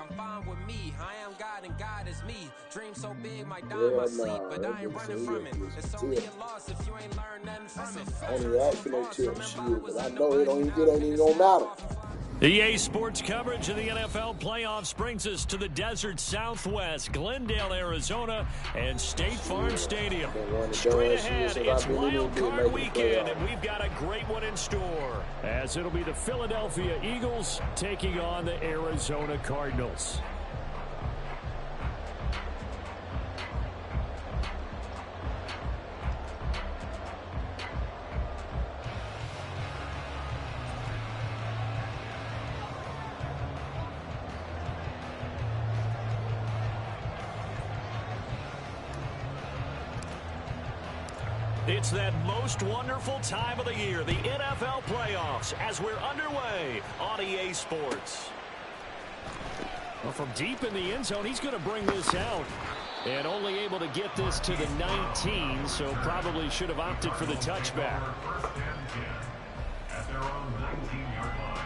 I'm fine with me. I am God and God is me. Dream so big, might die in my sleep, but I ain't running from it. It's only a loss if you ain't learned nothing from it. I don't even ask for no tip shit, but I know it ain't gonna matter. EA Sports coverage of the NFL playoffs brings us to the desert Southwest, Glendale, Arizona, and State Farm Stadium. Straight ahead, it's Wild Card Weekend, and we've got a great one in store, as it'll be the Philadelphia Eagles taking on the Arizona Cardinals. It's that most wonderful time of the year, the NFL playoffs, as we're underway on EA Sports. Well, from deep in the end zone, he's going to bring this out. And only able to get this to the 19, so probably should have opted for the touchback. At their own 19-yard line.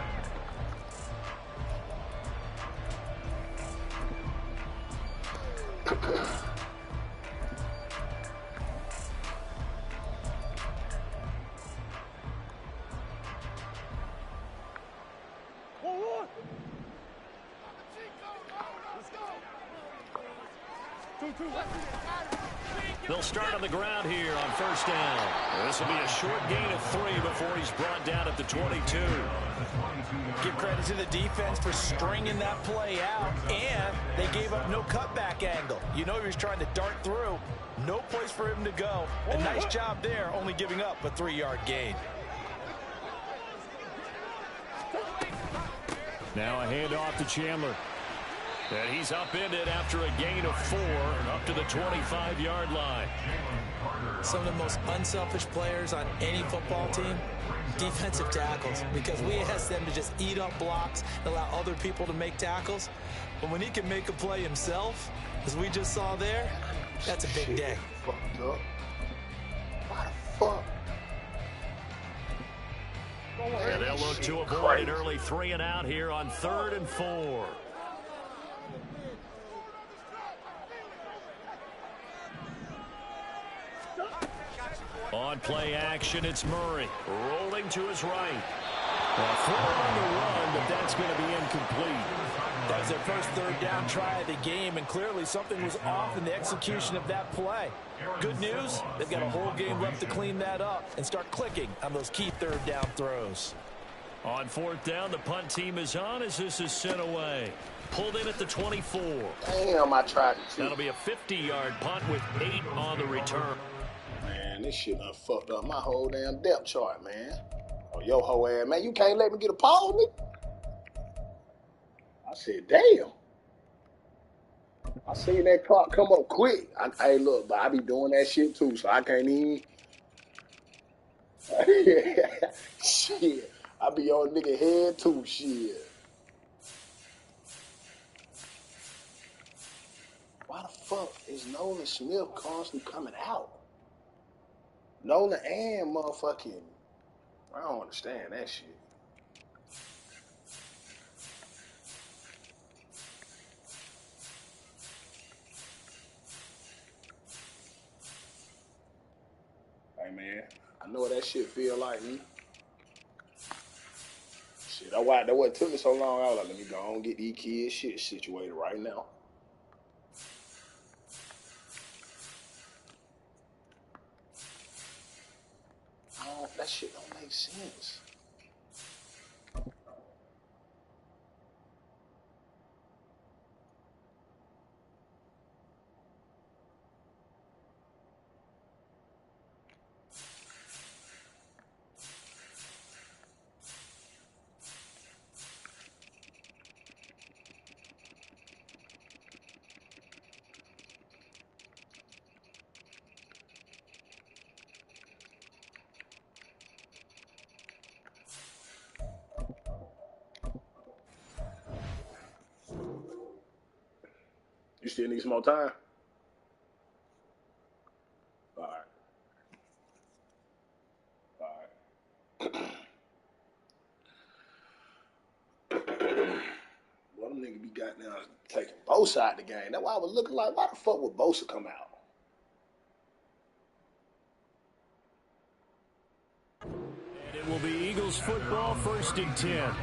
They'll start on the ground here on first down. This will be a short gain of 3 before he's brought down at the 22. Give credit to the defense for stringing that play out, and they gave up no cutback angle. You know he was trying to dart through. No place for him to go. A nice job there, only giving up a 3-yard gain. Now a handoff to Chandler. And he's upended after a gain of 4 up to the 25-yard line. Some of the most unselfish players on any football team, defensive tackles, because we ask them to just eat up blocks and allow other people to make tackles. But when he can make a play himself, as we just saw there, that's a big day. Fucked up. Why the fuck? And they'll look to avoid an early 3 and out here on 3rd and 4. On play action, it's Murray rolling to his right. Throw on the run, but that's going to be incomplete. That was their first 3rd down try of the game, and clearly something was off in the execution of that play. Good news, they've got a whole game left to clean that up and start clicking on those key 3rd down throws. On 4th down, the punt team is on as this is sent away. Pulled in at the 24. Damn, I tried to. That'll be a 50-yard punt with 8 on the return. Man, this shit done fucked up my whole damn depth chart, man. Oh, yo, ho ass, man, you can't let me get a pause, nigga. I said, damn. I seen that clock come up quick. Hey, look, but I be doing that shit too, so I can't even. Shit. I be on nigga head too, shit. Why the fuck is Nolan Smith constantly coming out? Nolan and motherfucking, I don't understand that shit. Hey man, I know what that shit feel like, me. Shit, that's why it took me so long. I was like, let me go and get these kids shit situated right now. That shit don't make sense. You still need some more time? All right. Well, them niggas be goddamn taking Bosa out the game. That's why I was looking like, why the fuck would Bosa come out? And it will be Eagles football, 1st and 10.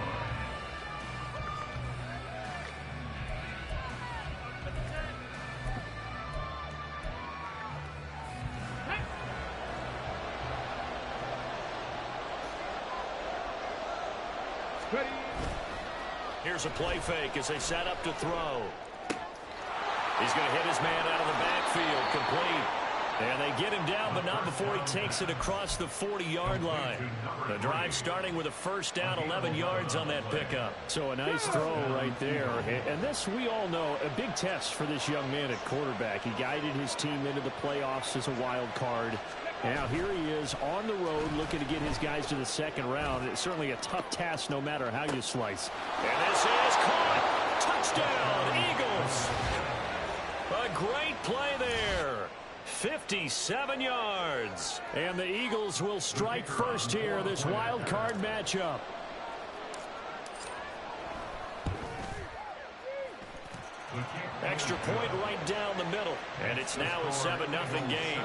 Here's a play fake as they set up to throw. He's going to hit his man out of the backfield, complete. And they get him down, but not before he takes it across the 40-yard line. The drive starting with a 1st down, 11 yards on that pickup. So a nice throw right there. And this, we all know, a big test for this young man at quarterback. He guided his team into the playoffs as a wild card. Now here he is on the road looking to get his guys to the 2nd round. It's certainly a tough task no matter how you slice. And this is caught. Touchdown, Eagles. A great play there. 57 yards. And the Eagles will strike first here, this wild card matchup. Extra point right down the middle. And it's now a 7-0 game.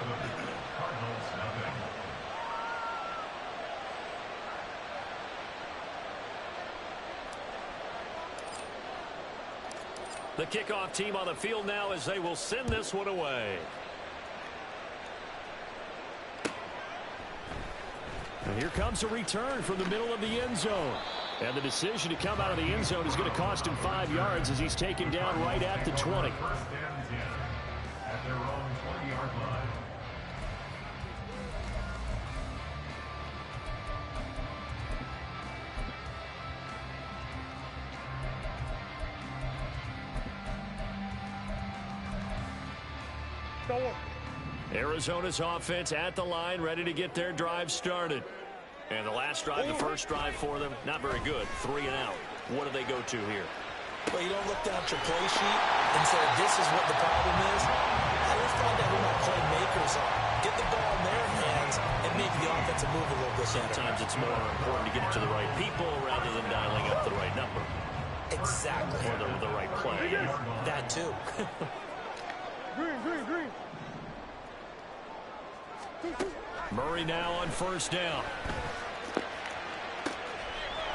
The kickoff team on the field now as they will send this one away. And here comes a return from the middle of the end zone. And the decision to come out of the end zone is going to cost him 5 yards as he's taken down right at the 20. 1st and 10 at their own 20-yard line. Arizona's offense at the line, ready to get their drive started. And the last drive, the first drive for them, not very good. 3 and out. What do they go to here? Well, you don't look down at your play sheet and say, this is what the problem is. Let's find out who my playmakers are. Get the ball in their hands and make the offensive move a little bit better. Sometimes it's more important to get it to the right people rather than dialing up the right number. Exactly. Or the right play. That too. Green. Murray now on 1st down.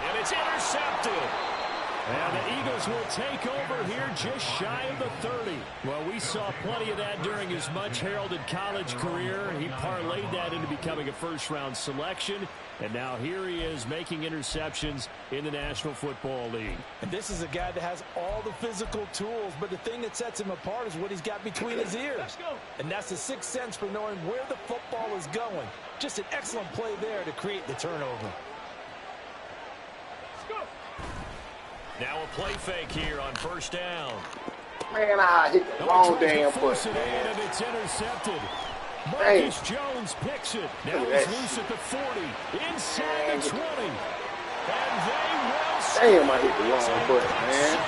And it's intercepted. And the Eagles will take over here just shy of the 30. Well, we saw plenty of that during his much-heralded college career. He parlayed that into becoming a first-round selection. And now here he is making interceptions in the National Football League. And this is a guy that has all the physical tools, but the thing that sets him apart is what he's got between his ears. And that's the sixth sense for knowing where the football is going. Just an excellent play there to create the turnover. Now a play fake here on 1st down. Man, I hit the wrong damn button, man. And it's intercepted. Marcus Jones picks it. Now he's loose at the 40. Inside the 20. And they will score. Damn, I hit the wrong button, man.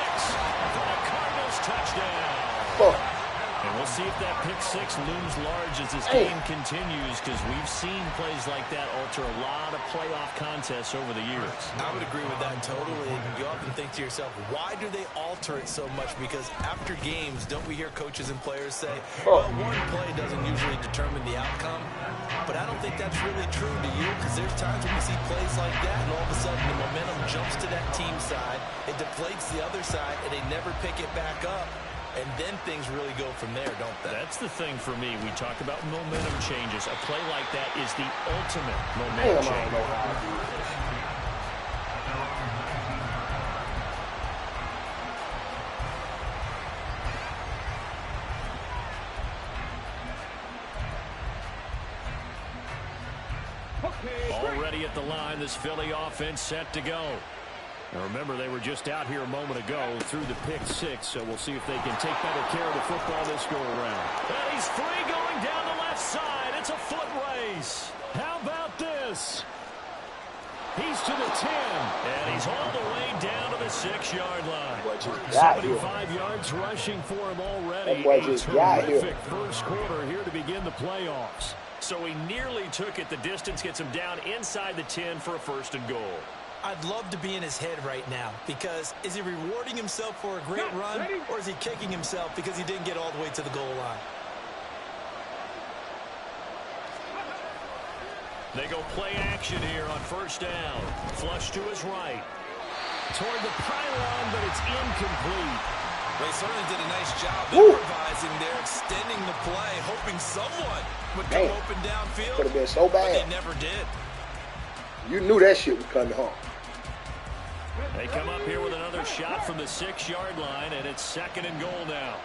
For a Cardinals touchdown. Fuck. And we'll see if that pick 6 looms large as this game continues, because we've seen plays like that alter a lot of playoff contests over the years. I would agree with that totally. You often think to yourself, why do they alter it so much? Because after games, don't we hear coaches and players say, well, one play doesn't usually determine the outcome. But I don't think that's really true to you, because there's times when you see plays like that, and all of a sudden the momentum jumps to that team side, it deflates the other side, and they never pick it back up. And then things really go from there, don't they? That's the thing for me. We talk about momentum changes. A play like that is the ultimate momentum change. Already at the line, this Philly offense set to go. Now remember, they were just out here a moment ago through the pick 6, so we'll see if they can take better care of the football this go-around. And he's free going down the left side. It's a foot race. How about this? He's to the 10, and he's all the way down to the 6-yard line. 75 yards rushing for him already. A terrific first quarter here to begin the playoffs. So he nearly took it the distance, gets him down inside the 10 for a 1st and goal. I'd love to be in his head right now, because is he rewarding himself for a great run, or is he kicking himself because he didn't get all the way to the goal line? They go play action here on first down. Flush to his right. Toward the pylon, but it's incomplete. They certainly did a nice job improvising there, extending the play, hoping someone would come open downfield. Could have been so bad. But they never did. You knew that shit was coming home. They come up here with another shot from the 6-yard line, and it's 2nd and goal now.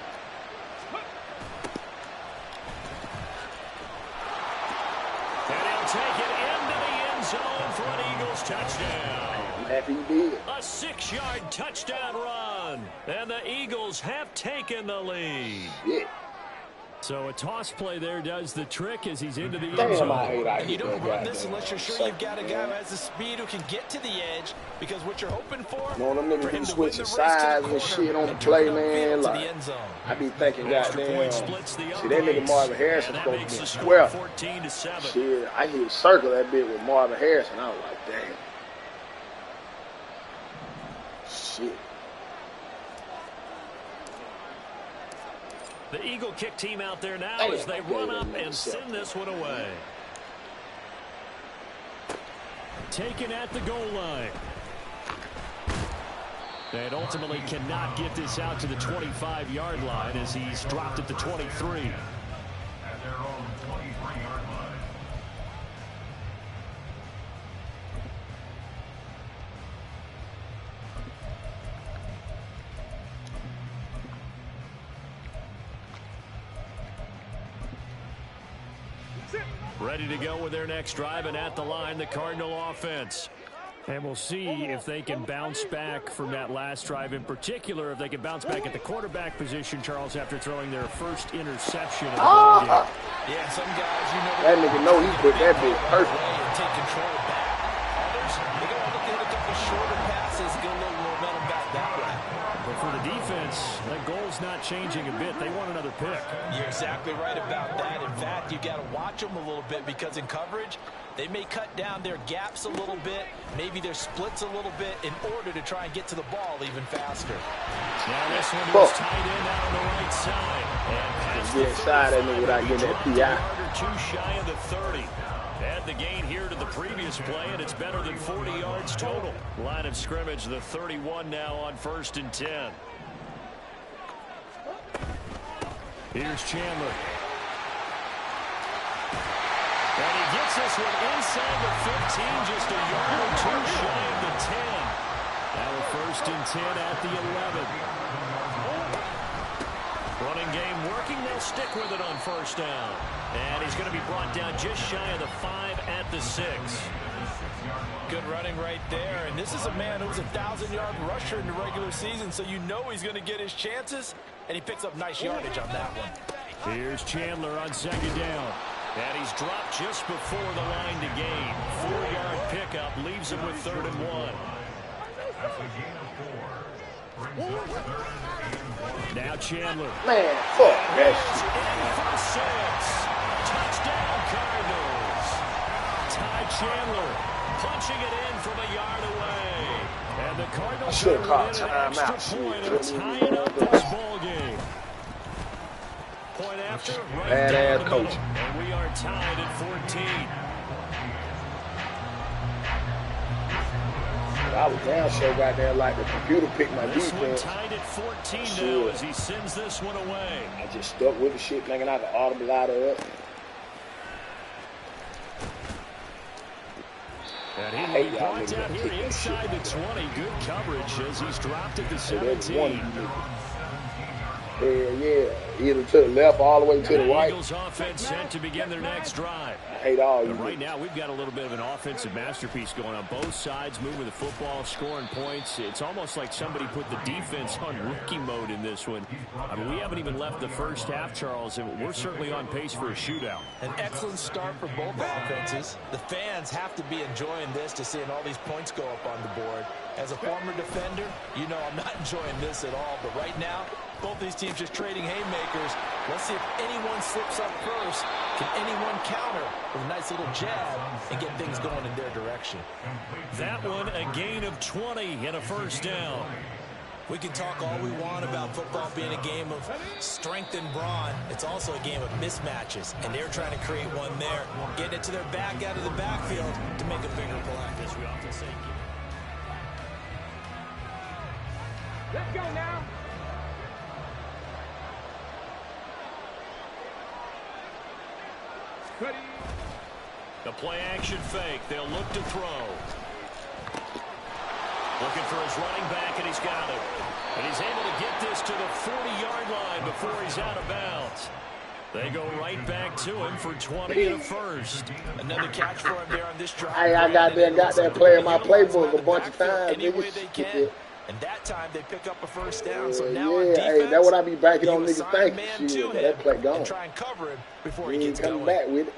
And he'll take it into the end zone for an Eagles touchdown. I'm happy you did. A 6-yard touchdown run, and the Eagles have taken the lead. Yeah. So a toss play there does the trick as he's into the end Damn, zone. And you don't run this unless you're sure you've got a guy who has the speed who can get to the edge, because what you're hoping for, you know, them niggas be switching sides and shit on the play, man. Like, I be thinking, goddamn, see, that nigga Marvin Harrison supposed to be in 12. 14-7. Shit, I hit circle that bit with Marvin Harrison. I was like, damn. Shit. The Eagle kick team out there now as they run up and send this one away. Taken at the goal line. And ultimately cannot get this out to the 25-yard line as he's dropped at the 23. At their own 23-yard line. Ready to go with their next drive, and at the line, the Cardinal offense. And we'll see if they can bounce back from that last drive, in particular, if they can bounce back at the quarterback position, Charles, after throwing their first interception of the ball game. Yeah, some guys, you know, That nigga know he put that bit perfect. and take control back. Others, they're going to look at a couple shorter passes, get a little momentum back that way. But for the defense, that goal's not changing a bit. They want another pick. You're exactly right about that. In fact, you got to watch them a little bit, because in coverage, they may cut down their gaps a little bit, maybe their splits a little bit, in order to try and get to the ball even faster. Now this one is tight end out on the right side. And past Get inside that nigga without getting that PI. or two shy of the 30. Add the gain here to the previous play, and it's better than 40 yards total. Line of scrimmage, the 31 now on 1st and 10. Here's Chandler. And he gets this one inside the 15, just a yard or two shy of the 10. Now a 1st and 10 at the 11. Running game working, they'll stick with it on 1st down. And he's going to be brought down just shy of the 5 at the 6. Good running right there, and this is a man who's a 1,000-yard rusher in the regular season, so you know he's going to get his chances, and he picks up nice yardage on that one. Here's Chandler on 2nd down. And he's dropped just before the line to gain. 4-yard pickup leaves him with 3rd and 1. Now Chandler. Man, fuck that shit. In for 6. Touchdown Cardinals. Ty Chandler punching it in from a yard away. And the Cardinals should have caught an timeout. extra point and tying up this ball game. Point after, right Badass down the coach. middle. And we are tied at 14. I was down so goddamn like the computer picked my This one defense. tied at 14 now as he sends this one away. I just stuck with the shit, thinking I could audible out of it. And he will be brought down here inside the 20. Good coverage as he's dropped at the 17. Hell yeah. Either to the left all the way to the right. Eagles offense set to begin their next drive. I hate all you. But right now, we've got a little bit of an offensive masterpiece going on. Both sides moving the football, scoring points. It's almost like somebody put the defense on rookie mode in this one. I mean, we haven't even left the first half, Charles, and we're certainly on pace for a shootout. An excellent start for both offenses. The fans have to be enjoying this, to seeing all these points go up on the board. As a former defender, you know I'm not enjoying this at all. But right now, Both these teams just trading haymakers. Let's see if anyone slips up first. Can anyone counter with a nice little jab and get things going in their direction? That one, a gain of 20 and a first down. We can talk all we want about football being a game of strength and brawn. It's also a game of mismatches, and they're trying to create one there, getting it to their back out of the backfield to make a bigger play. As we often say, let's go now. the play action fake. They'll look to throw. Looking for his running back, and he's got it. And he's able to get this to the 40-yard line before he's out of bounds. They go right back to him for 20 and a first. Another catch for him there on this drive. Hey, I got that play in my playbook a bunch of times. Any way they can. And that time they pick up a first down. So now on defense, hey, that's what I be backing on niggas thinking. Shit, that play gone. And try and cover him before he gets coming going. back with it.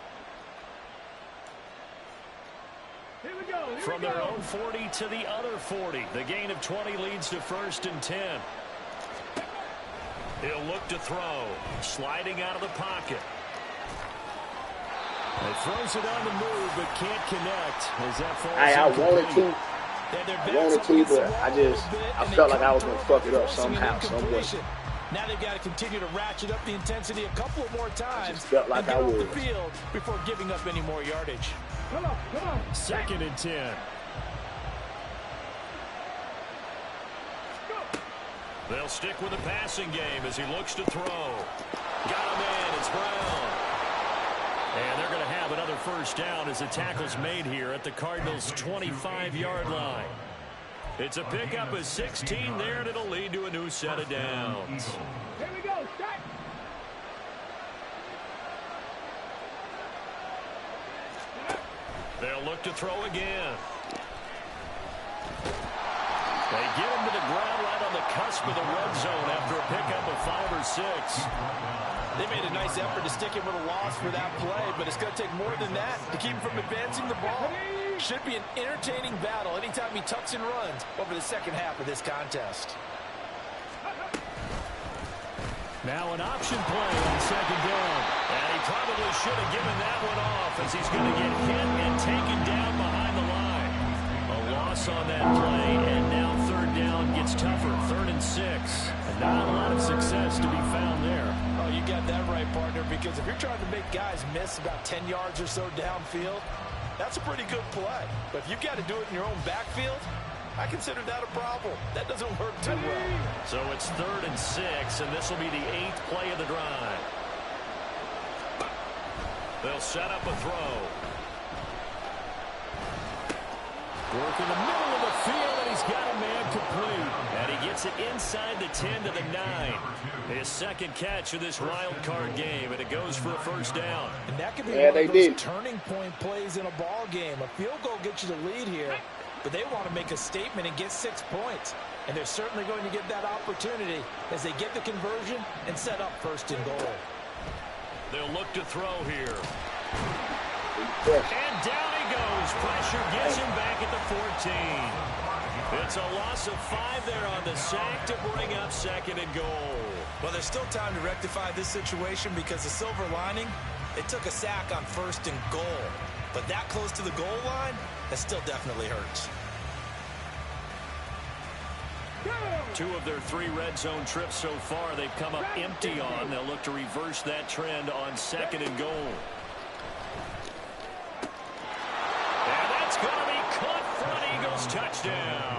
From their own 40 to the other 40. The gain of 20 leads to 1st and 10. He'll look to throw. Sliding out of the pocket. He throws it on the move, but can't connect. As that falls I wanted to, but I felt like I was going to fuck it up somehow, some way. Now they've got to continue to ratchet up the intensity a couple of more times. I just felt like and get I off would. the field before giving up any more yardage. Come on. 2nd and 10. They'll stick with the passing game as he looks to throw. Got him in. It's Brown. And they're going to have another first down as the tackle's made here at the Cardinals' 25-yard line. It's a pickup of 16 there, and it'll lead to a new set of downs. Here we go. Start. They'll look to throw again. They get him to the ground right on the cusp of the red zone after a pickup of 5 or 6. They made a nice effort to stick him with a loss for that play, but it's going to take more than that to keep him from advancing the ball. Should be an entertaining battle anytime he tucks and runs over the second half of this contest. Now an option play on 2nd down. And he probably should have given that one off as he's going to get hit and taken down behind the line. A loss on that play, and now 3rd down gets tougher. 3rd and 6. And not a lot of success to be found there. Oh, you got that right, partner, because if you're trying to make guys miss about 10 yards or so downfield, that's a pretty good play. But if you've got to do it in your own backfield, I consider that a problem. That doesn't work too well. So it's 3rd and 6, and this will be the 8th play of the drive. They'll set up a throw. Work in the middle of the field, and he's got a man complete. And he gets it inside the 10 to the 9. His 2nd catch of this wild card game, and it goes for a first down. And that could be one of those turning point plays in a ball game. A field goal gets you the lead here, but they want to make a statement and get 6 points. And they're certainly going to get that opportunity as they get the conversion and set up 1st and goal. They'll look to throw here. And down he goes. Pressure gets him back at the 14. It's a loss of 5 there on the sack to bring up 2nd and goal. Well, there's still time to rectify this situation because the silver lining, they took a sack on 1st and goal. But that close to the goal line, that still definitely hurts. 2 of their 3 red zone trips so far they've come up empty on. They'll look to reverse that trend on 2nd and goal. And that's going to be caught for an Eagles touchdown.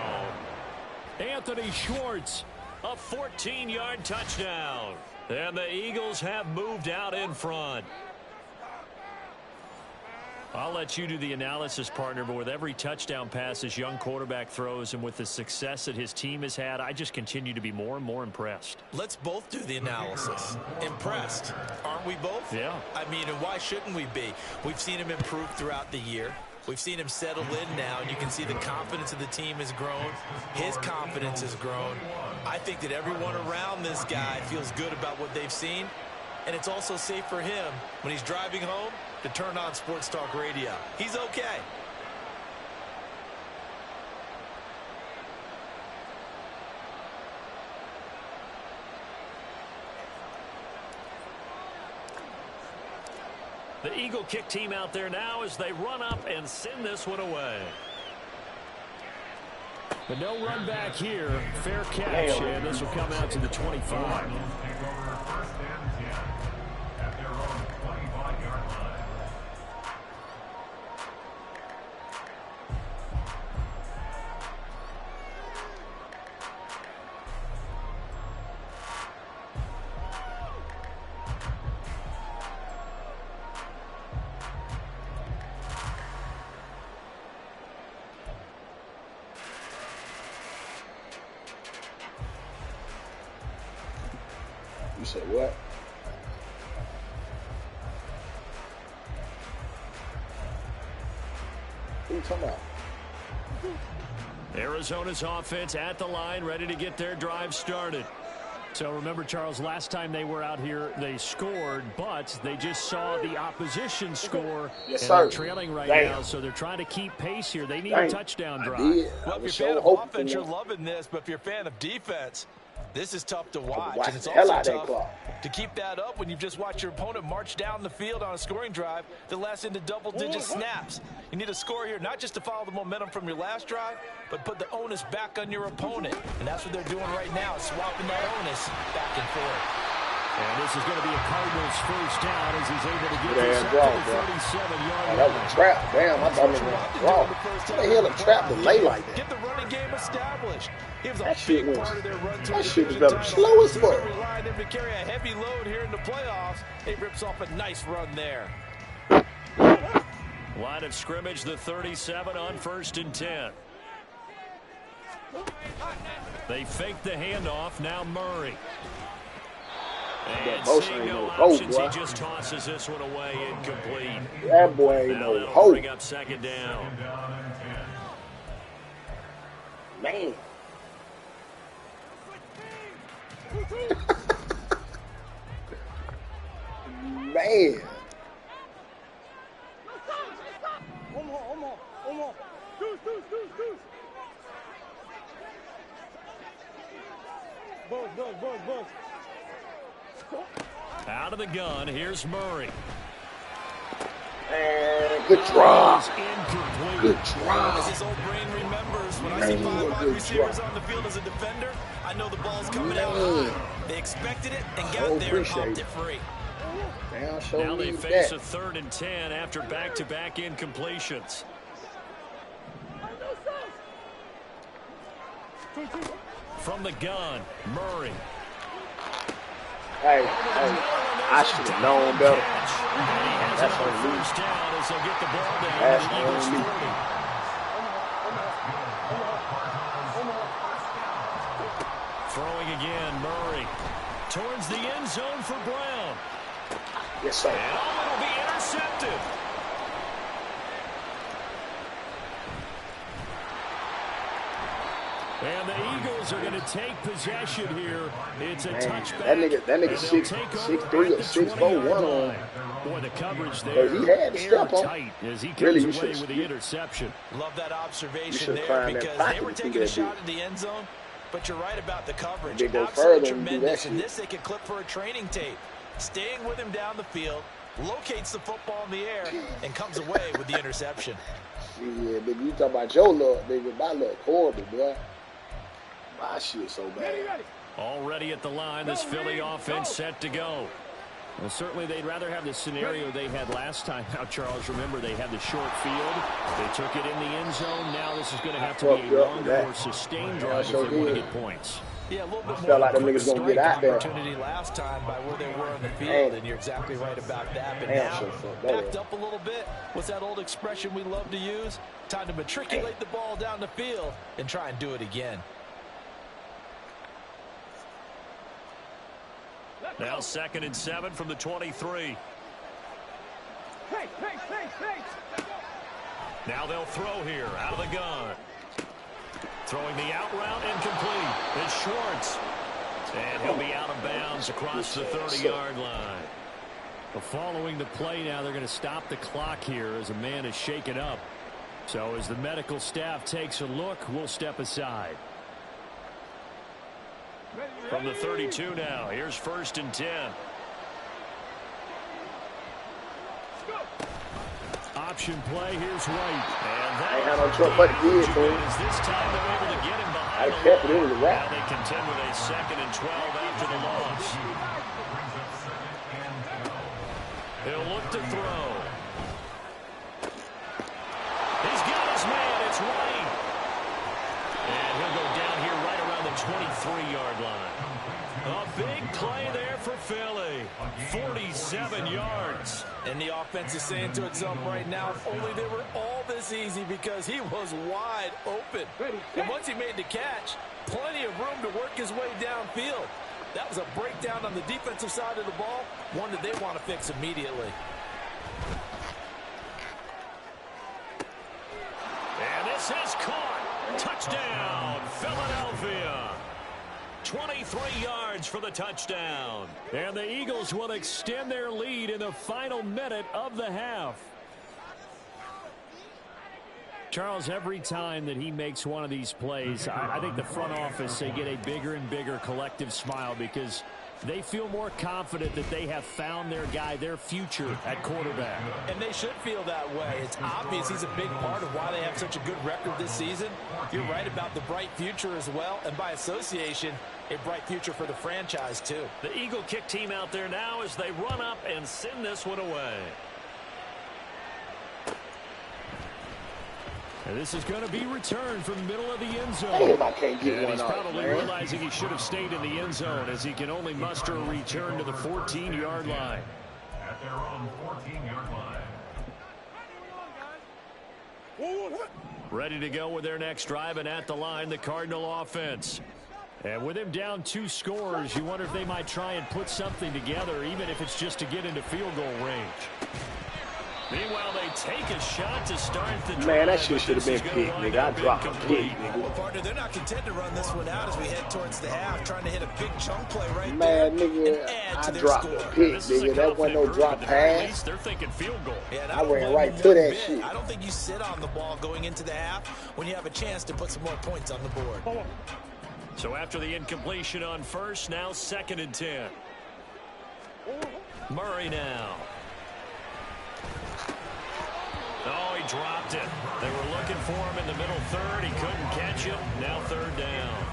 Anthony Schwartz, a 14-yard touchdown. And the Eagles have moved out in front. I'll let you do the analysis, partner, but with every touchdown pass this young quarterback throws and with the success that his team has had, I just continue to be more and more impressed. Let's both do the analysis. Impressed, aren't we both? Yeah. I mean, and why shouldn't we be? We've seen him improve throughout the year. We've seen him settle in now, and you can see the confidence of the team has grown. His confidence has grown. I think that everyone around this guy feels good about what they've seen, and it's also safe for him when he's driving home to turn on Sports Talk Radio. He's okay. The Eagle kick team out there now as they run up and send this one away. But no run back here. Fair catch, and this will come out to the 25. You said what? What are you talking about? Arizona's offense at the line, ready to get their drive started. So remember, Charles, last time they were out here, they scored, but they just saw the opposition score. Yes, and sir. they're trailing right now, so they're trying to keep pace here. They need a touchdown drive. Well, if you're a fan of offense, you're loving this, but if you're a fan of defense, this is tough to watch. And it's also tough to keep that up when you've just watched your opponent march down the field on a scoring drive that lasts into double-digit snaps. You need a score here, not just to follow the momentum from your last drive, but put the onus back on your opponent. And that's what they're doing right now, swapping that onus back and forth. And this is going to be a Cardinals first down as he's able to get this up to the 37-yard line. That was a trap. Damn, I thought it was a draw. What the hell a trap delay like that? Get the running game established. That shit was slow as fuck. Relying him to carry a heavy load here in the playoffs. It rips off a nice run there. Line of scrimmage, the 37 on 1st and 10. They fake the handoff. Now Murray. And seeing no options, he just tosses this one away incomplete. That boy ain't no hope. Bring up 2nd down. Man. Man. Out of the gun, here's Murray. And good draw. Good draw. As his old brain remembers, when I see 5 wide receivers on the field as a defender, I know the ball's coming out high. They expected it and got there and popped it free. Now they face a 3rd and 10 after back-to-back incompletions. From the gun, Murray. Hey, I should have known better. That's on me. That's on me. Throwing again, Murray. Towards the end zone for Brown. Yes, sir. And it'll be intercepted. And the Eagles are going to take possession here. It's a touchback. That nigga 6'3" or 6'4", one on. Boy, the coverage there. He had to step on. Tight as he comes really, away with the interception. Love that observation there because they were taking a shot at the end zone. But you're right about the coverage. They go absolutely further and tremendous. do that And this they could clip for a training tape. Staying with him down the field, locates the football in the air, and comes away with the interception. Yeah, baby, you talking about your luck, baby. My luck horrible, boy. My shit so bad. Already at the line, this Philly offense set to go. Well, certainly they'd rather have the scenario they had last time. Now, Charles, remember, they had the short field. They took it in the end zone. Now this is going to have to be a longer, more sustained drive if they want to get points. Yeah, a little bit more felt like them niggas gonna get out there. Opportunity last time by where they were on the field, and you're exactly right about that. But now, backed up a little bit. What's that old expression we love to use? Time to matriculate the ball down the field and try and do it again. Now 2nd and 7 from the 23. Now they'll throw here out of the gun. Throwing the out route incomplete. It's Schwartz. And he'll be out of bounds across the 30-yard line. Well, following the play now, they're going to stop the clock here as a man is shaken up. So as the medical staff takes a look, we'll step aside. From the 32 now, here's 1st and 10. option play. Here's White. And I ain't had no choice but to give it to him. This time they're able to get him behind. I kept it in the wrap. Now they contend with a 2nd and 12 after the loss. He'll look to throw. He's got his man. It's White. And he'll go down here right around the 23-yard line. A big play there for Philly. 47 yards. And the offense is saying to itself right now, if only they were all this easy, because he was wide open. And once he made the catch, plenty of room to work his way downfield. That was a breakdown on the defensive side of the ball, one that they want to fix immediately. And this is caught. Touchdown, Philadelphia. 23 yards for the touchdown. And the Eagles will extend their lead in the final minute of the half. Charles, every time that he makes one of these plays, I think the front office, they get a bigger and bigger collective smile because they feel more confident that they have found their guy, their future at quarterback. And they should feel that way. It's obvious he's a big part of why they have such a good record this season. You're right about the bright future as well, and by association, a bright future for the franchise too. The Eagle kick team out there now as they run up and send this one away. And this is going to be returned from the middle of the end zone. I can't get one he's off, probably man. realizing he should have stayed in the end zone as he can only muster a return to the 14-yard line. At their own 14-yard line. Ready to go with their next drive, and at the line, the Cardinal offense. And with him down 2 scores, you wonder if they might try and put something together, even if it's just to get into field goal range. Meanwhile, they take a shot to start the drive. Man, that shit should have been picked, nigga. I dropped a pick, nigga. Well, partner, they're not content to run this one out as we head towards the half, trying to hit a big chunk play right man, there. Nigga, I dropped a pick, nigga. That wasn't no drop pass. They're thinking field goal. Yeah, I ran right to that shit. I don't think you sit on the ball going into the half when you have a chance to put some more points on the board. So after the incompletion on first, now 2nd and 10. Murray now. Oh, he dropped it. They were looking for him in the middle third. He couldn't catch him. Now 3rd down.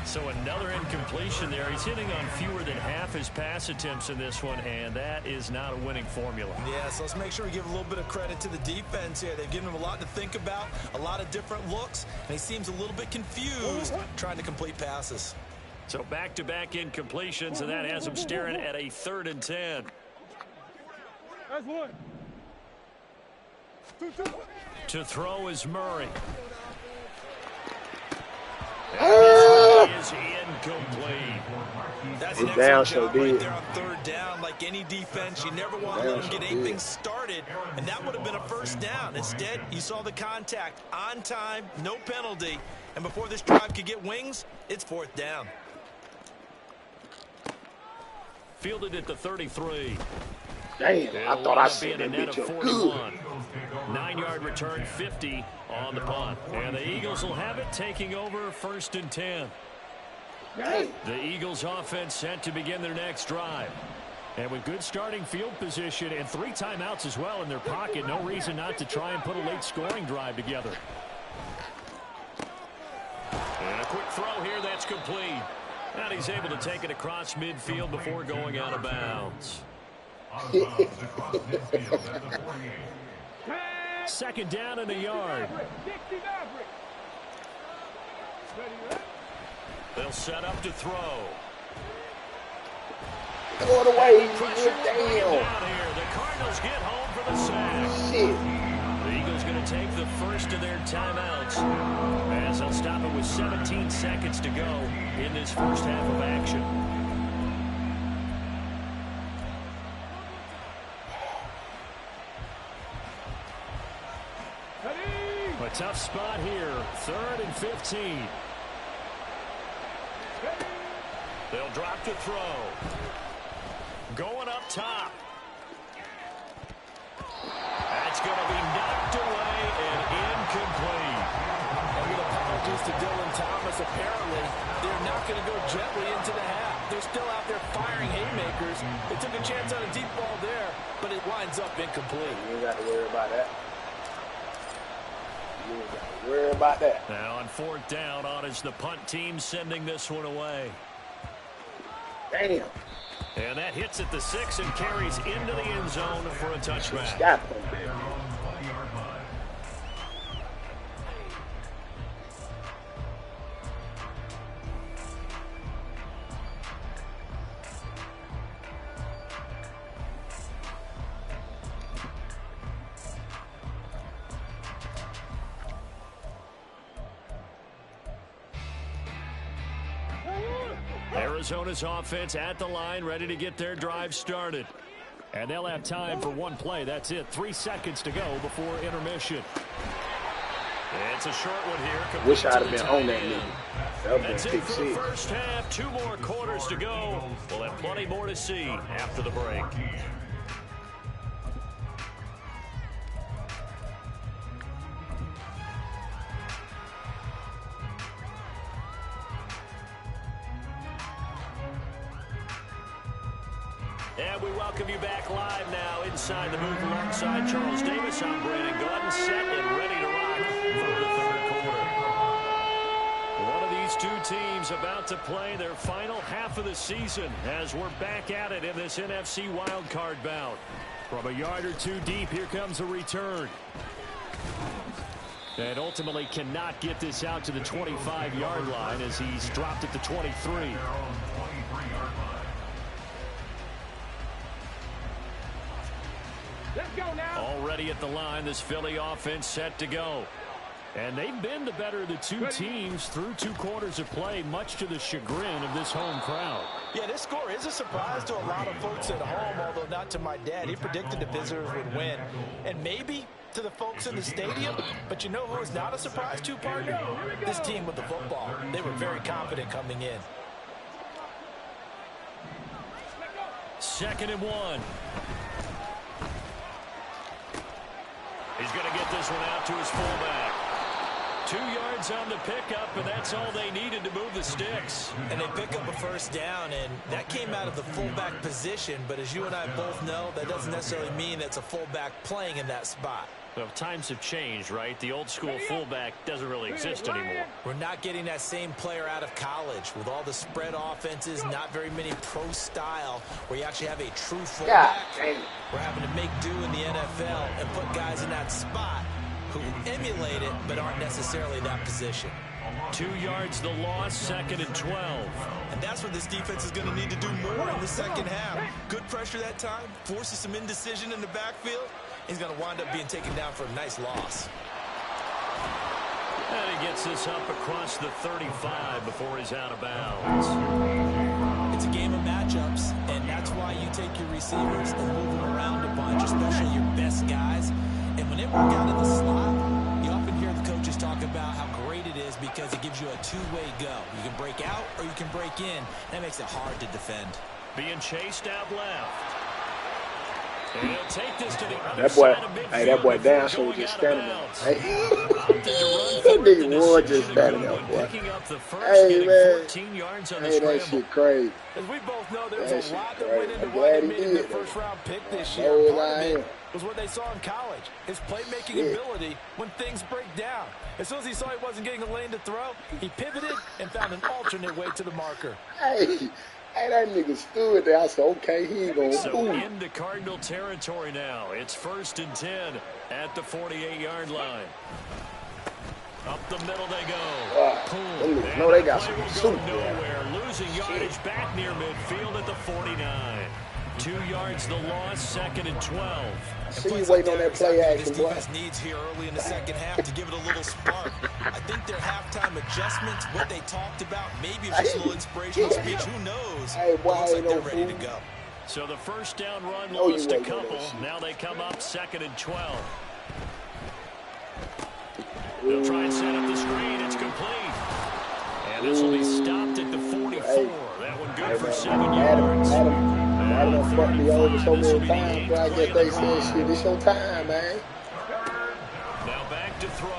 So another incompletion there. He's hitting on fewer than half his pass attempts in this one, and that is not a winning formula. Yeah, so let's make sure we give a little bit of credit to the defense here. They've given him a lot to think about, a lot of different looks, and he seems a little bit confused trying to complete passes. So back-to-back incompletions, and that has him staring at a 3rd and 10. That's one. To throw is Murray. And this is incomplete. That's an down, excellent job so right there on 3rd down. Like any defense, you never want to let them get anything started, and that would have been a 1st down. Instead, you saw the contact on time, no penalty, and before this drive could get wings, it's 4th down. Fielded at the 33. Damn, I thought I said that bitch up good. 9-yard return, 50 on the punt. And the Eagles will have it, taking over 1st and 10. Dang. The Eagles offense set to begin their next drive. And with good starting field position and 3 timeouts as well in their pocket, no reason not to try and put a late scoring drive together. And a quick throw here, that's complete. And he's able to take it across midfield before going out of bounds. 2nd down and a yard. They'll set up to throw. Throw it away. Pressure Damn. down here. The Cardinals get home for the sack. Shit. The Eagles going to take the first of their timeouts as they'll stop it with 17 seconds to go in this first half of action. A tough spot here. 3rd and 15. They'll drop to throw. Going up top. That's going to be knocked away and incomplete. And with apologies to Dylan Thomas, apparently they're not going to go gently into the half. they're still out there firing haymakers. They took a chance on a deep ball there, but it winds up incomplete. You ain't got to worry about that. You ain't got to worry about that. Now on 4th down, on is the punt team sending this one away. Damn. And that hits at the 6 and carries into the end zone for a touchback. Stop him. Arizona's offense at the line, ready to get their drive started. And they'll have time for one play. That's it. 3 seconds to go before intermission. It's a short one here. Wish I'd have been on that nigga. That's it for the first half. 2 more quarters to go. We'll have plenty more to see after the break. And we welcome you back live now inside the booth alongside Charles Davis. I'm Brandon Gaudin, set and ready to rock for the 3rd quarter. One of these 2 teams about to play their final half of the season as we're back at it in this NFC wildcard bout. From a yard or 2 deep, here comes a return. And ultimately cannot get this out to the 25-yard line as he's dropped at the 23. Already at the line, this Philly offense set to go. And they've been the better of the 2 teams through 2 quarters of play, much to the chagrin of this home crowd. Yeah, this score is a surprise to a lot of folks at home, although not to my dad. He predicted the visitors would win. And maybe to the folks in the stadium, but you know who is not a surprise to, partner? This team with the football. They were very confident coming in. 2nd and 1. He's going to get this one out to his fullback. 2 yards on the pickup, and that's all they needed to move the sticks. And they pick up a first down, and that came out of the fullback position. But as you and I both know, that doesn't necessarily mean it's a fullback playing in that spot. Well, times have changed, right? The old school fullback doesn't really exist anymore. We're not getting that same player out of college with all the spread offenses, not very many pro style where you actually have a true fullback. We're having to make do in the NFL and put guys in that spot who emulate it but aren't necessarily that position. 2 yards the loss, 2nd and 12. And that's what this defense is going to need to do more in the second half. Good pressure that time, forces some indecision in the backfield. He's going to wind up being taken down for a nice loss. And he gets this up across the 35 before he's out of bounds. It's a game of matchups, and that's why you take your receivers and move them around a bunch, especially your best guys. And when it works out in the slot, you often hear the coaches talk about how great it is because it gives you a 2-way go. You can break out or you can break in. That makes it hard to defend. Being chased out left. And he'll take this to the other that boy, side of midfield. hey, that boy down so just standing there. Hey. That nigga was just standing there, boy. Hey, man. 14 yards on the hey, that shit crazy. As we both know, there's a lot that went into I'm why glad they he made their did. first-round pick this I year. know Part I of it am. was what they saw in college, his playmaking ability when things break down. As soon as he saw he wasn't getting a lane to throw, he pivoted and found an alternate way to the marker. Hey, that nigga stood there. I said, okay, he ain't going to So into Cardinal territory now. It's 1st and 10 at the 48-yard line. Up the middle they go. No, they got some super. Nowhere. Losing yardage back near midfield at the 49. 2 yards the loss, 2nd and 12. See you waiting on that play action, boy. This defense needs here early in the second half to give it a little spark. I think their halftime adjustments, what they talked about, maybe it's just a little inspirational speech. Who knows? Hey, boy, looks like they're ready to fool. go. So the first down run Oh, you lost a waiting on couple. that shit. Now they come up 2nd and 12. They'll try and set up the screen. It's complete. And this will be stopped at the 44. That one good for 7 yards. Adam fucked me over so many times, but I guess they said, shit, it's your time, man. Now back to throw.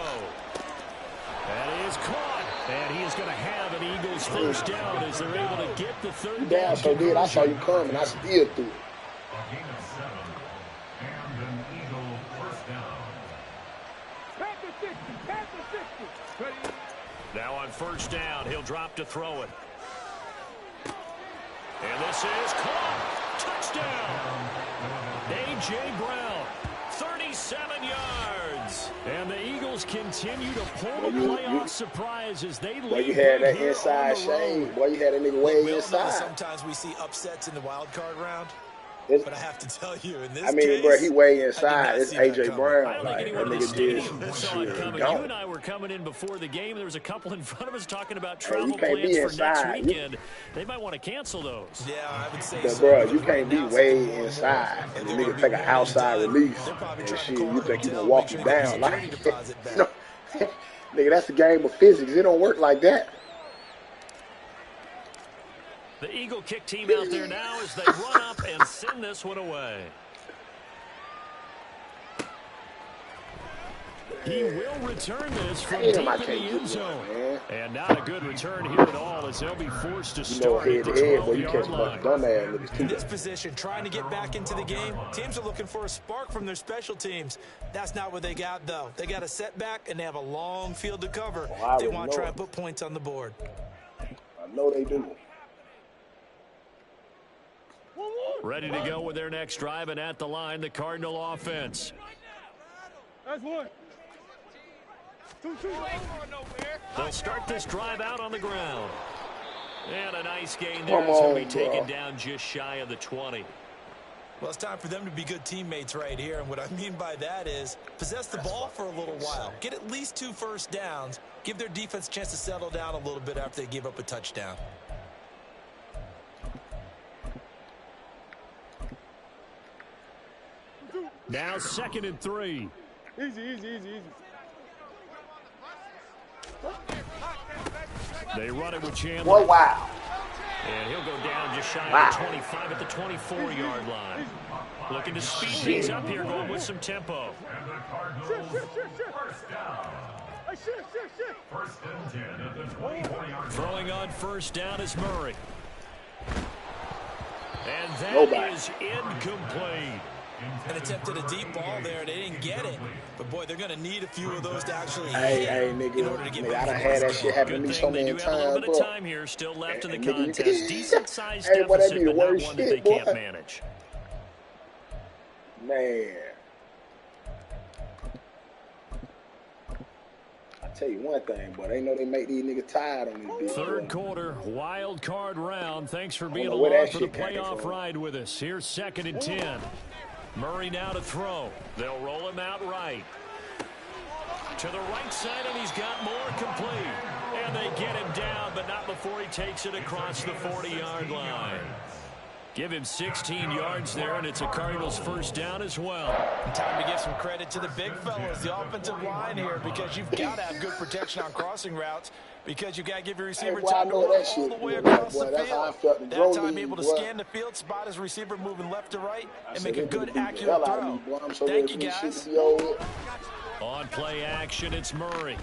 That is caught. And he is going to have an Eagles first down as they're able to get the third down. down. So did I saw you coming? I still threw it. A gain of 7 and an Eagle first down. Now on first down, he'll drop to throw it. And this is caught. Touchdown. A.J. Brown, 37 yards. And the Eagles continue to pull the playoff surprise as they lead. Boy, you had that inside shade. Boy, you had a nigga way inside. Sometimes we see upsets in the wild card round. But I have to tell you, in this case, bro, he way inside. It's A.J. Brown. I don't think anyone in the stadium saw it coming. You and I were coming in before the game. There was a couple in front of us talking about travel plans for next weekend. They might want to cancel those. Yeah, I would say but so. Bro, you can't be way inside and the nigga take an outside release and shit. You think he gonna walk you down like, you know, nigga? That's the game of physics. It don't work like that. The Eagle kick team out there now as they run up and send this one away. He will return this from deep in the end zone. And not a good return here at all as they'll be forced to start at the 12-yard line. In this position, trying to get back into the game, teams are looking for a spark from their special teams. That's not what they got, though. They got a setback, and they have a long field to cover. They want to try and put points on the board. I know they do. Ready to go with their next drive, and at the line, the Cardinal offense. That's one. They'll start this drive out on the ground. And a nice gain there. It's going to be taken down just shy of the 20. Well, it's time for them to be good teammates right here. And what I mean by that is possess the ball for a little while. Get at least 2 first downs. Give their defense a chance to settle down a little bit after they give up a touchdown. Now 2nd and 3. Easy. They run it with Chandler. Well, wow. And he'll go down just shy of the 25 at the 24-yard line. Looking to speed things up here, going with some tempo. And the Cardinals first down. First and 10 at the 24-yard line. Throwing on first down is Murray. And that is incomplete. An attempt at a deep ball there. They didn't get it. But, boy, they're going to need a few of those to actually hit nigga, in order to get I done had that shit happen to me so many times, bro. They do have a little bit of time here still left in the contest. Decent-sized deficit, but not one that they can't manage. Man. I tell you one thing, but they know they make these niggas tired on this bitch. Third quarter, wild card round. Thanks for being along for the playoff ride with us. Here's 2nd and 10. Murray now to throw. They'll roll him out right. To the right side, and he's got more complete. And they get him down, but not before he takes it across the 40-yard line. Give him 16 yards there, and it's a Cardinals first down as well. And time to give some credit to the big fellas, the offensive line here, because you've got to have good protection on crossing routes, because you've got to give your receiver time to run all the way across the field. That time able to scan the field, spot his receiver moving left to right, and make a good, accurate throw. Thank you, guys. On play action, it's Murray.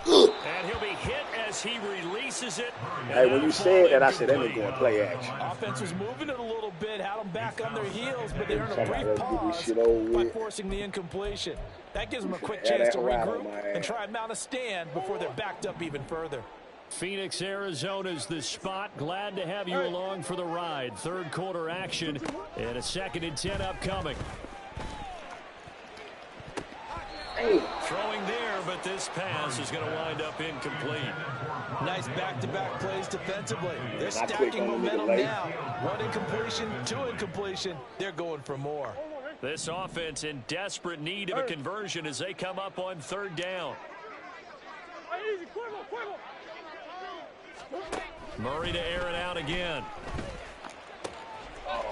And he'll be hit as he releases it. Hey, when you said that, I said that ain't going to play action. Offense was moving it a little bit, had them back on their heels, but they earned a brief pause by forcing the incompletion. That gives them a quick chance to regroup and try and mount a stand before they're backed up even further. Phoenix, Arizona's the spot. Glad to have you along for the ride. Third quarter action and a 2nd and 10 upcoming. Throwing there, but this pass is going to wind up incomplete. Nice back-to-back plays defensively. They're stacking momentum now. 1 incompletion, 2 incompletion. They're going for more. This offense in desperate need of a conversion as they come up on 3rd down. Murray to air it out again.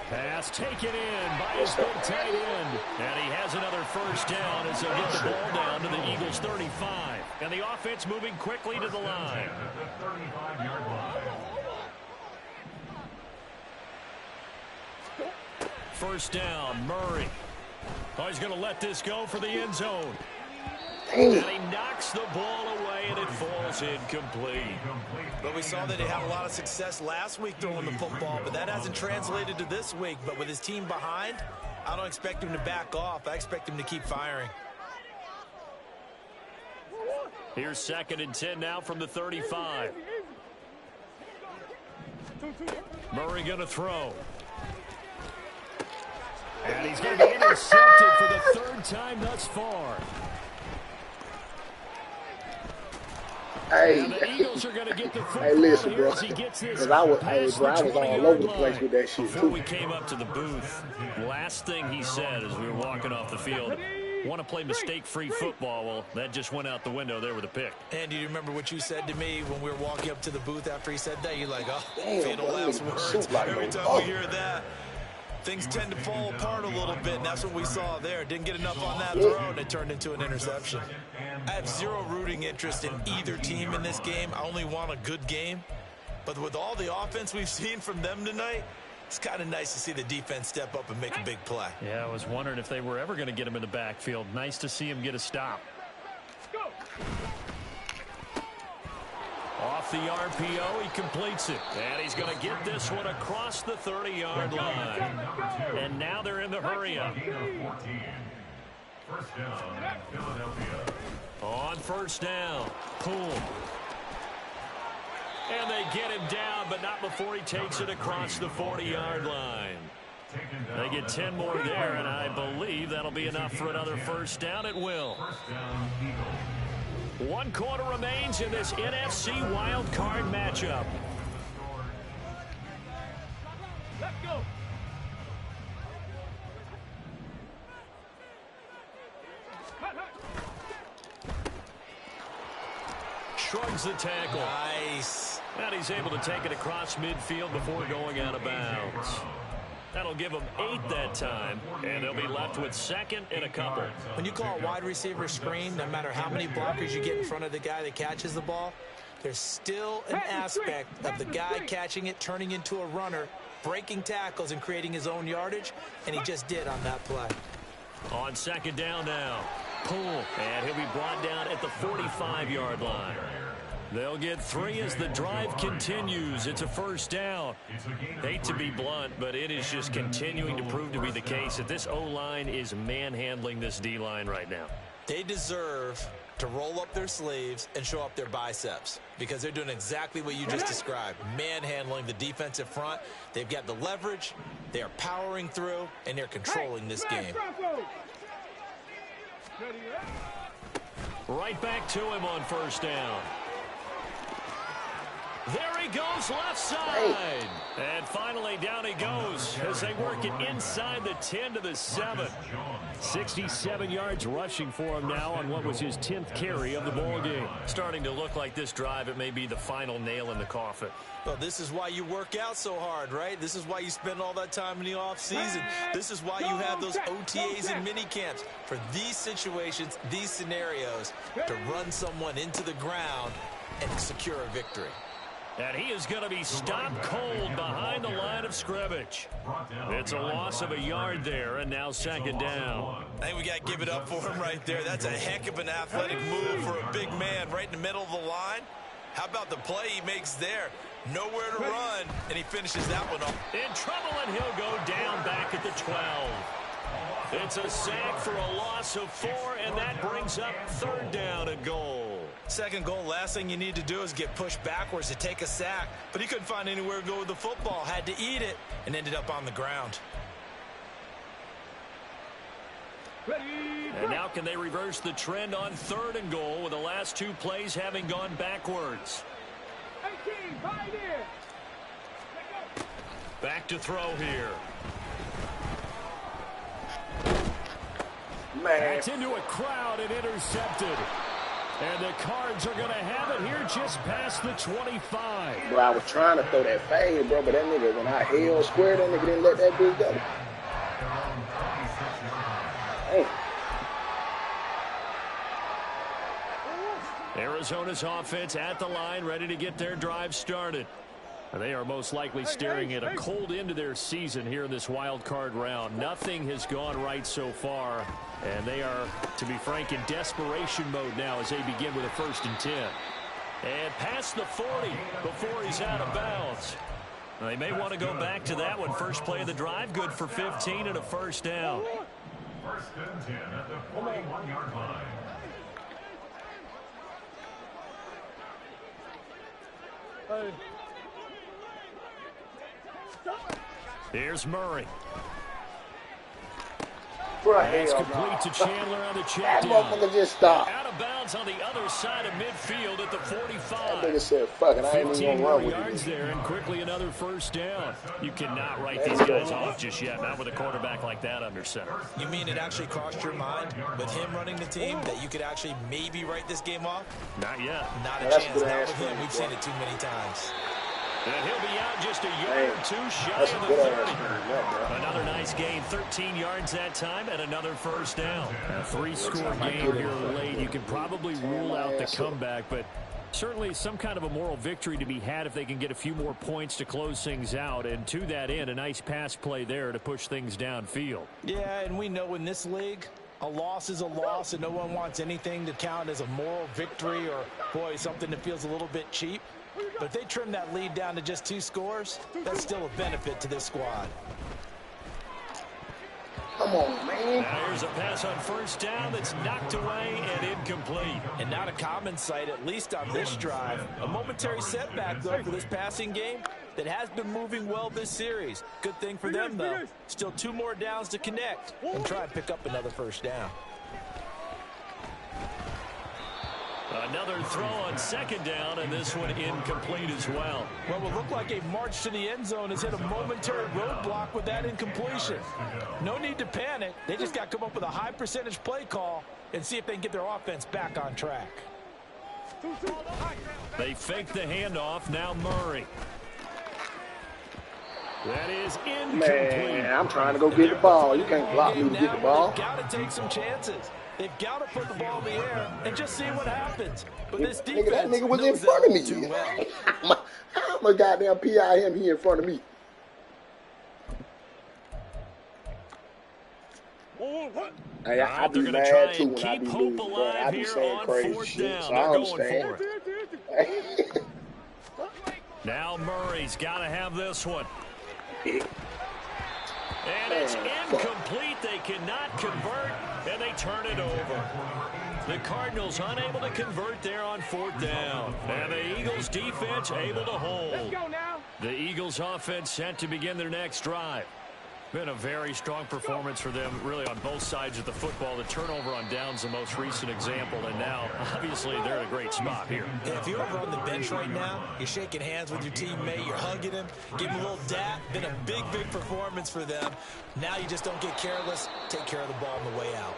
Pass taken in by his big tight end. And he has another first down as they'll get the ball down to the Eagles' 35. And the offense moving quickly to the line. First down, Murray. Oh, he's going to let this go for the end zone. And he knocks the ball away, and it falls incomplete. But we saw that he had a lot of success last week throwing the football, but that hasn't translated to this week. But with his team behind, I don't expect him to back off. I expect him to keep firing. Here's 2nd and 10 now from the 35. Murray going to throw. And he's going to be intercepted for the 3rd time thus far. Hey, the Eagles are going to get the football hey, listen, bro. Because I was all over the place with that shit, Before too. we came up to the booth, last thing he said as we were walking off the field, want to play mistake-free football. Well, that just went out the window there with a pick. And do you remember what you said to me when we were walking up to the booth after he said that? You're like, oh, damn, fatal last words. Every time we hear that, things tend to fall apart a little bit, and that's what we saw there. Didn't get enough on that throw, and it turned into an interception. I have zero rooting interest in either team in this game. I only want a good game. But with all the offense we've seen from them tonight, it's kind of nice to see the defense step up and make a big play. Yeah, I was wondering if they were ever going to get him in the backfield. Nice to see him get a stop. Off the RPO, he completes it. And he's going to get this one across the 30-yard line. And now they're in the hurry-up. First down, Philadelphia. On 1st down, Poole. And they get him down, but not before he takes it across the 40-yard line. They get 10 more there, and I believe that'll be enough for another 1st down. It will. 1 quarter remains in this NFC wild card matchup. Let's go. Shrugs the tackle. Nice. And he's able to take it across midfield before going out of bounds. That'll give them 8 that time, and they'll be left with 2nd and a couple. When you call a wide receiver screen, no matter how many blockers you get in front of the guy that catches the ball, there's still an aspect of the guy catching it, turning into a runner, breaking tackles and creating his own yardage, and he just did on that play. On 2nd down now, Poole, and he'll be brought down at the 45-yard line. They'll get 3 as the drive continues. It's a 1st down. Hate to be blunt, but it is just continuing to prove to be the case that this O-line is manhandling this D-line right now. They deserve to roll up their sleeves and show up their biceps because they're doing exactly what you just described, manhandling the defensive front. They've got the leverage, they are powering through, and they're controlling this game. Right back to him on 1st down. There he goes, left side. And finally, down he goes as they work it inside the 10 to the 7. 67 yards rushing for him now on what was his 10th carry of the ball game. Starting to look like this drive, it may be the final nail in the coffin. Well, this is why you work out so hard, right? This is why you spend all that time in the offseason. This is why you have those OTAs and mini camps for these situations, these scenarios, to run someone into the ground and secure a victory. And he is going to be stopped cold behind the line of scrimmage. It's a loss of a yard there, and now 2nd down. I think we got to give it up for him right there. That's a heck of an athletic move for a big man right in the middle of the line. How about the play he makes there? Nowhere to run, and he finishes that one off. In trouble, and he'll go down back at the 12. It's a sack for a loss of 4, and that brings up 3rd down and goal. 2nd goal, last thing you need to do is get pushed backwards to take a sack. But he couldn't find anywhere to go with the football. Had to eat it and ended up on the ground. And now can they reverse the trend on 3rd and goal with the last 2 plays having gone backwards? Back to throw here. Man. That's into a crowd and intercepted. And the Cards are going to have it here just past the 25. Bro, I was trying to throw that fade, bro, but that nigga, when I held square, that nigga didn't let that bitch go. Hey. Arizona's offense at the line, ready to get their drive started. They are most likely staring at a cold end to their season here in this wild card round. Nothing has gone right so far, and they are, to be frank, in desperation mode now as they begin with a 1st and 10. And past the 40 before he's out of bounds. They may want to go back to that one. First play of the drive, good for 15 and a 1st down. 1st and 10 at the 41-yard line. Here's Murray. That's complete to Chandler on the check that down. motherfucker just stopped. Out of bounds on the other side of midfield at the 45. That nigga said, fuck it, I ain't even gonna run with yards it. there, and quickly another 1st down. You cannot write these guys off just yet, not with a quarterback like that under center. You mean it actually crossed your mind with him running the team that you could actually maybe write this game off? Not yet. Not a chance. Not with him. We've seen it too many times. And he'll be out just a yard or two shy of the 30. Another nice gain, 13 yards that time, and another 1st down. A 3-score game here late. You can probably rule out the comeback, but certainly some kind of a moral victory to be had if they can get a few more points to close things out. And to that end, a nice pass play there to push things downfield. Yeah, and we know in this league, a loss is a loss, and no one wants anything to count as a moral victory or, boy, something that feels a little bit cheap. But if they trim that lead down to just 2 scores, that's still a benefit to this squad. Come on, man. Now here's a pass on 1st down that's knocked away and incomplete. And not a common sight, at least on this drive. A momentary setback, though, for this passing game that has been moving well this series. Good thing for them, though. Still 2 more downs to connect and try and pick up another 1st down. Another throw on 2nd down, and this one incomplete as well. Well, it will look like a march to the end zone has hit a momentary roadblock with that incompletion. No need to panic. They just got to come up with a high percentage play call and see if they can get their offense back on track. They fake the handoff. Now Murray. That is incomplete. Man, I'm trying to go get the ball. You can't block me to get the ball. They've got to take some chances. They've got to put the ball in the air and just see what happens. But this defense that nigga was in front of me. Too well. I'm a goddamn PI him. He in front of me. Hey, I be mad too when I be losing, but I be saying crazy shit, so I understand. Now Murray's got to have this one. And it's incomplete. They cannot convert, and they turn it over. The Cardinals unable to convert there on 4th down. And the Eagles defense able to hold. Let's go now. The Eagles offense set to begin their next drive. Been a very strong performance for them, really, on both sides of the football. The turnover on downs, the most recent example, and now, obviously, they're in a great spot here. Yeah, if you're over on the bench right now, you're shaking hands with your teammate, you're hugging him, giving him a little dap. Been a big, big performance for them. Now you just don't get careless. Take care of the ball on the way out.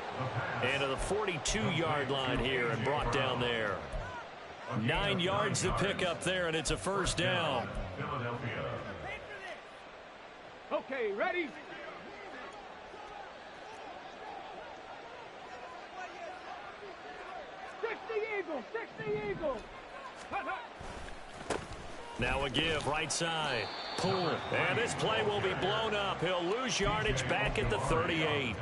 And to the 42-yard line here and brought down there. 9 yards to pick up there, and it's a 1st down. Philadelphia. Okay, ready? Stick the Eagle. Now a give, right side. Pull. And this play will be blown up. He'll lose yardage back at the 38.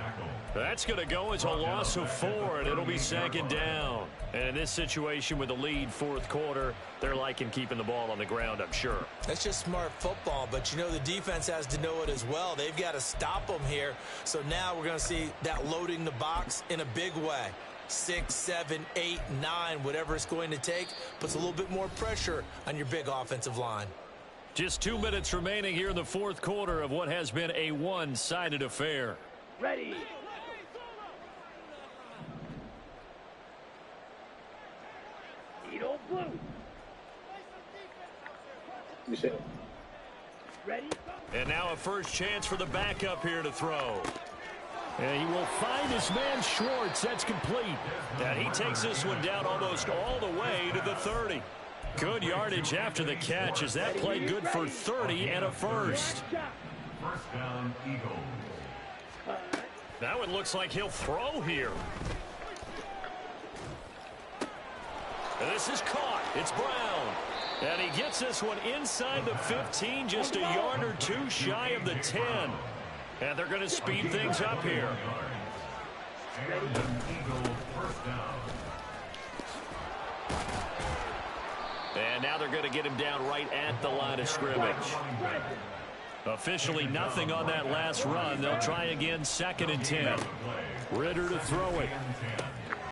That's going to go as a loss of 4, and it'll be 2nd down. And in this situation with the lead 4th quarter, they're liking keeping the ball on the ground, I'm sure. That's just smart football, but you know the defense has to know it as well. They've got to stop them here. So now we're going to see that loading the box in a big way. 6, 7, 8, 9, whatever it's going to take, puts a little bit more pressure on your big offensive line. Just 2 minutes remaining here in the 4th quarter of what has been a one-sided affair. Ready. Eagle blue. You said. Ready. And now a first chance for the backup here to throw. And he will find his man Schwartz. That's complete. And he takes this one down almost all the way to the 30. Good yardage after the catch. Is that play good for 30 and a 1st? 1st down, Eagles. That one looks like he'll throw here. And this is caught. It's Brown. And he gets this one inside the 15, just a yard or two shy of the 10. And they're going to speed things up here. And now they're going to get him down right at the line of scrimmage. Officially nothing on that last run. They'll try again, 2nd and 10. Ritter to throw it.